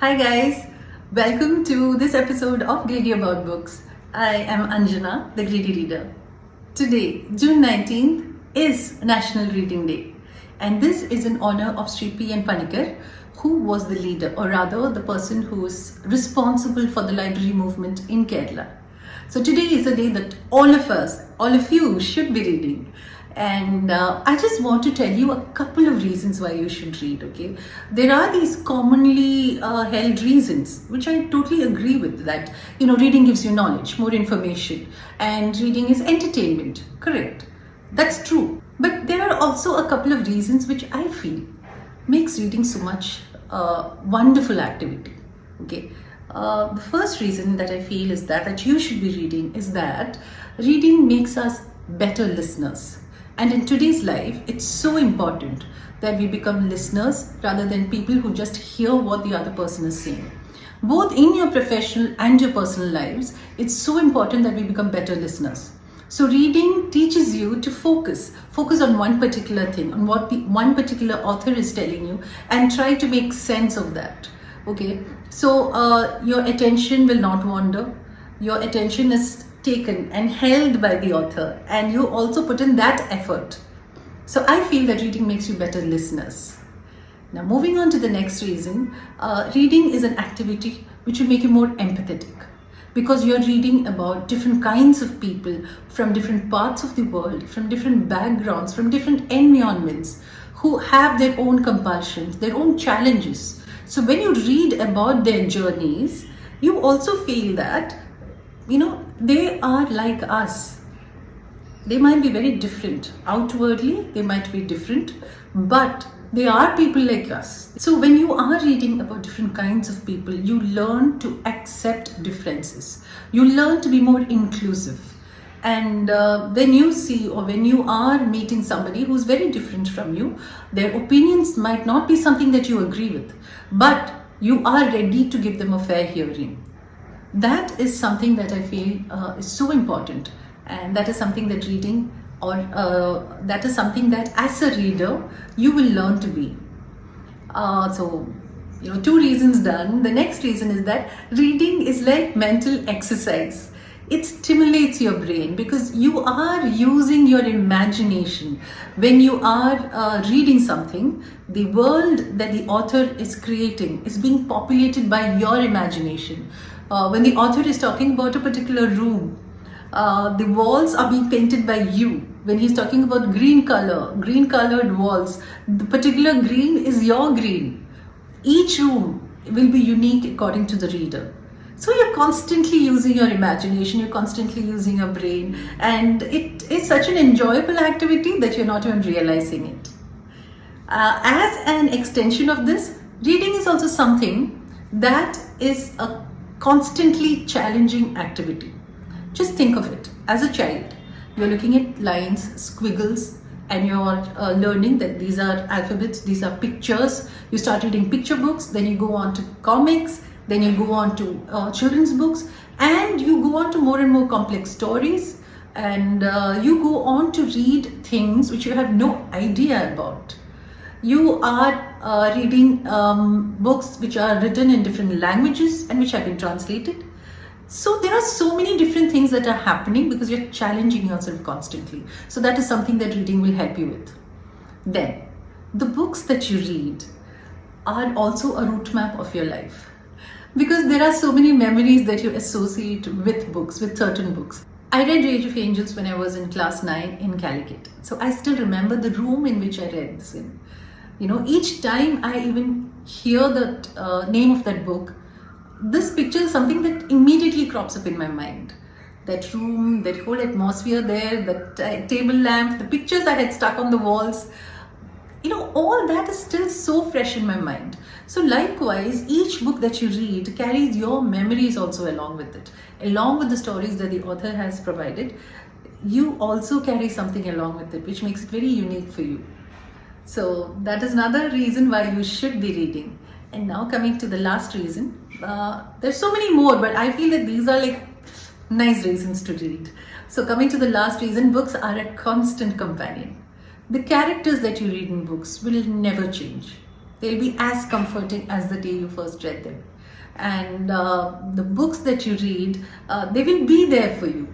Hi guys, welcome to this episode of Greedy About Books. I am Anjana, the Greedy Reader. Today, June 19th, is National Reading Day, and this is in honor of Sri P.N. Panikkar, who was the leader, or rather the person who is responsible for the library movement in Kerala. So today is a day that all of us, all of you should be reading. And I just want to tell you a couple of reasons why you should read, okay? There are these commonly held reasons, which I totally agree with, that, reading gives you knowledge, more information, and reading is entertainment. Correct. That's true. But there are also a couple of reasons which I feel makes reading so much wonderful activity, okay? The first reason that I feel is that you should be reading is that reading makes us better listeners. And in today's life, it's so important that we become listeners rather than people who just hear what the other person is saying. Both in your professional and your personal lives, it's so important that we become better listeners. So reading teaches you to focus on one particular thing, on what the one particular author is telling you, and try to make sense of that. Okay, so your attention will not wander. Your attention is taken and held by the author, and you also put in that effort. So I feel that reading makes you better listeners. Now moving on to the next reason, reading is an activity which will make you more empathetic, because you're reading about different kinds of people from different parts of the world, from different backgrounds, from different environments, who have their own compulsions, their own challenges. So when you read about their journeys, you also feel that they are like us. They might be very different. Outwardly, they might be different, but they are people like us. So when you are reading about different kinds of people, you learn to accept differences. You learn to be more inclusive. And when you see, or when you are meeting somebody who's very different from you, their opinions might not be something that you agree with, but you are ready to give them a fair hearing. That is something that I feel is so important, and that is something that reading, or that is something that as a reader you will learn to be. Two reasons done. The next reason is that reading is like mental exercise. It stimulates your brain because you are using your imagination. When you are reading something, the world that the author is creating is being populated by your imagination. When the author is talking about a particular room, the walls are being painted by you. When he's talking about green colored walls, the particular green is your green. Each room will be unique according to the reader. So you're constantly using your imagination, you're constantly using your brain, and it is such an enjoyable activity that you're not even realizing it. As an extension of this, reading is also something that is a constantly challenging activity. Just think of it. As a child, you're looking at lines, squiggles, and you're learning that these are alphabets, these are pictures. You start reading picture books, then you go on to comics, then you go on to children's books, and you go on to more and more complex stories, and you go on to read things which you have no idea about. You are reading books which are written in different languages and which have been translated. So there are so many different things that are happening because you're challenging yourself constantly. So that is something that reading will help you with. Then, the books that you read are also a route map of your life, because there are so many memories that you associate with books, with certain books. I read Rage of Angels when I was in class 9 in Calicut. So I still remember the room in which I read this in. Each time I even hear the name of that book, this picture is something that immediately crops up in my mind. That room, that whole atmosphere there, that table lamp, the pictures I had stuck on the walls, all that is still so fresh in my mind. So likewise, each book that you read carries your memories also along with it. Along with the stories that the author has provided, you also carry something along with it, which makes it very unique for you. So that is another reason why you should be reading. And now coming to the last reason, there's so many more, but I feel that these are like nice reasons to read. So coming to the last reason, books are a constant companion. The characters that you read in books will never change. They'll be as comforting as the day you first read them. and the books that you read, they will be there for you.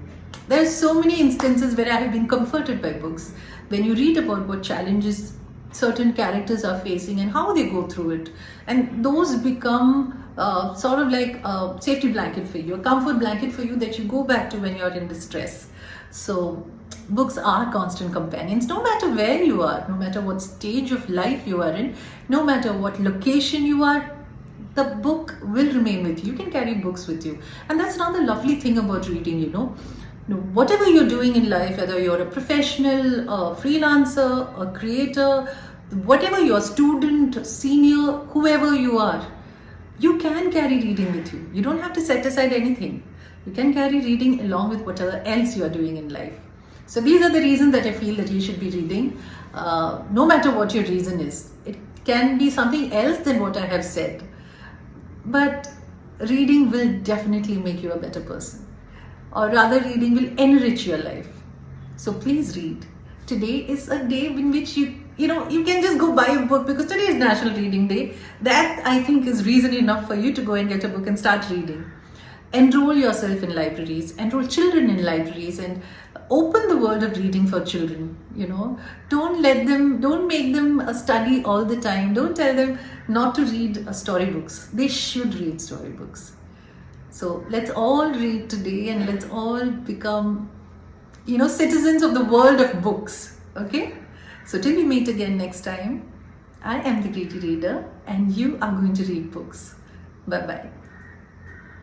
There are so many instances where I have been comforted by books. When you read about what challenges certain characters are facing and how they go through it, and those become sort of like a safety blanket for you, a comfort blanket for you that you go back to when you're in distress. So books are constant companions, no matter where you are, no matter what stage of life you are in, no matter what location you are, the book will remain with you. You can carry books with you. And that's another lovely thing about reading, you know. Whatever you're doing in life, whether you're a professional, a freelancer, a creator, whatever you're, student, senior, whoever you are, you can carry reading with you. You don't have to set aside anything. You can carry reading along with whatever else you are doing in life. So these are the reasons that I feel that you should be reading, no matter what your reason is. It can be something else than what I have said. But reading will definitely make you a better person. Or rather, reading will enrich your life. So please read. Today is a day in which you can just go buy a book, because today is National Reading Day. That, I think, is reason enough for you to go and get a book and start reading. Enroll yourself in libraries, enroll children in libraries, and open the world of reading for children. Don't make them study all the time. Don't tell them not to read storybooks. They should read storybooks. So let's all read today, and let's all become, citizens of the world of books. Okay? So till we meet again next time, I am the Greedy Reader, and you are going to read books. Bye-bye.